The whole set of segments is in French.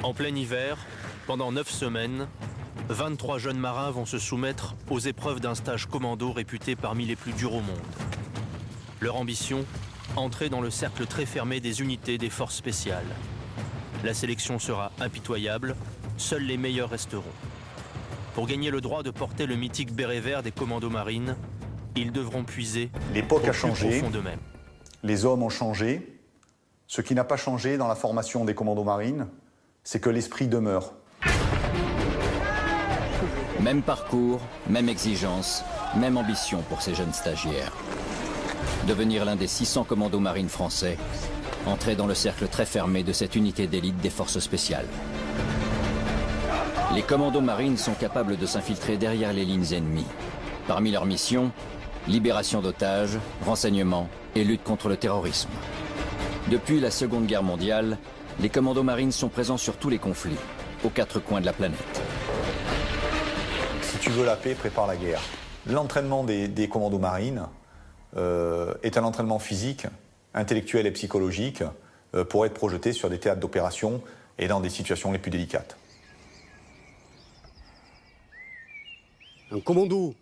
En plein hiver, pendant 9 semaines, 23 jeunes marins vont se soumettre aux épreuves d'un stage commando réputé parmi les plus durs au monde. Leur ambition, entrer dans le cercle très fermé des unités des forces spéciales. La sélection sera impitoyable, seuls les meilleurs resteront. Pour gagner le droit de porter le mythique béret vert des commandos marines, ils devront puiser l'époque a au plus changé, profond d'eux-mêmes. les hommes ont changé. Ce qui n'a pas changé dans la formation des commandos marines, c'est que l'esprit demeure. Même parcours, même exigence, même ambition pour ces jeunes stagiaires. Devenir l'un des 600 commandos marines français, entrer dans le cercle très fermé de cette unité d'élite des forces spéciales. Les commandos marines sont capables de s'infiltrer derrière les lignes ennemies. Parmi leurs missions, libération d'otages, renseignement et lutte contre le terrorisme. Depuis la Seconde Guerre mondiale, les commandos marines sont présents sur tous les conflits, aux 4 coins de la planète. Si tu veux la paix, prépare la guerre. L'entraînement des commandos marines est un entraînement physique, intellectuel et psychologique pour être projeté sur des théâtres d'opération et dans des situations les plus délicates. Un commando,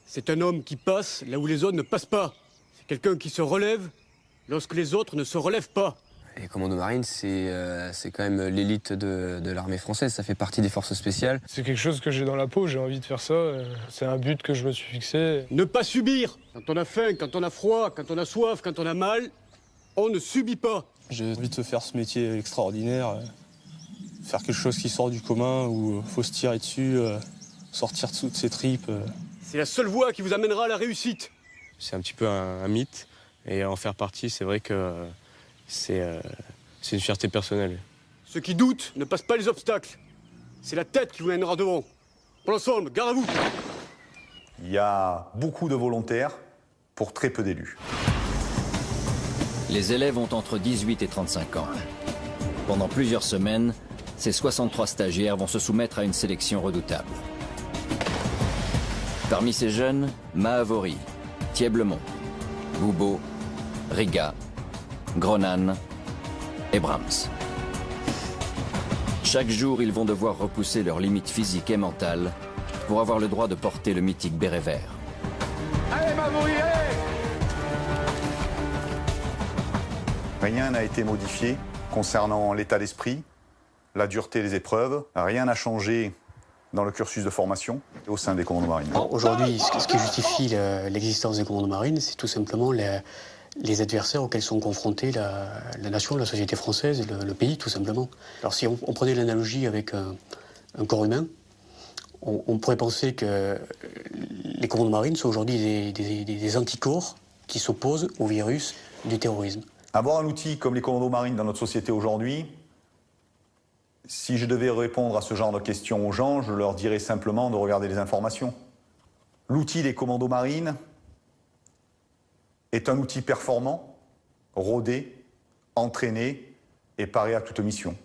c'est un homme qui passe là où les autres ne passent pas. C'est quelqu'un qui se relève lorsque les autres ne se relèvent pas. Les commandos marines, c'est quand même l'élite de l'armée française, ça fait partie des forces spéciales. C'est quelque chose que j'ai dans la peau, j'ai envie de faire ça, c'est un but que je me suis fixé. Ne pas subir. Quand on a faim, quand on a froid, quand on a soif, quand on a mal, on ne subit pas. J'ai envie de faire ce métier extraordinaire, faire quelque chose qui sort du commun, où il faut se tirer dessus, sortir de ses tripes. C'est la seule voie qui vous amènera à la réussite. C'est un petit peu un mythe, et en faire partie, c'est vrai que c'est une fierté personnelle. Ceux qui doutent ne passent pas les obstacles. C'est la tête qui vous mènera devant. Pour l'ensemble, gare à vous. Il y a beaucoup de volontaires pour très peu d'élus. Les élèves ont entre 18 et 35 ans. Pendant plusieurs semaines, ces 63 stagiaires vont se soumettre à une sélection redoutable. Parmi ces jeunes, Mahavori, Thieblemont, Goubeau, Riga, Gronan et Brahms. Chaque jour, ils vont devoir repousser leurs limites physiques et mentales pour avoir le droit de porter le mythique béret vert. Allez, Mahavori, allez! Rien n'a été modifié concernant l'état d'esprit, la dureté des épreuves. Rien n'a changé dans le cursus de formation au sein des commandos marines. Aujourd'hui, ce qui justifie l'existence des commandos marines, c'est tout simplement les adversaires auxquels sont confrontés la nation, la société française, le pays, tout simplement. Alors si on prenait l'analogie avec un corps humain, on pourrait penser que les commandos marines sont aujourd'hui des anticorps qui s'opposent au virus du terrorisme. Avoir un outil comme les commandos marines dans notre société aujourd'hui, si je devais répondre à ce genre de questions aux gens, je leur dirais simplement de regarder les informations. L'outil des commandos marines est un outil performant, rodé, entraîné et paré à toute mission.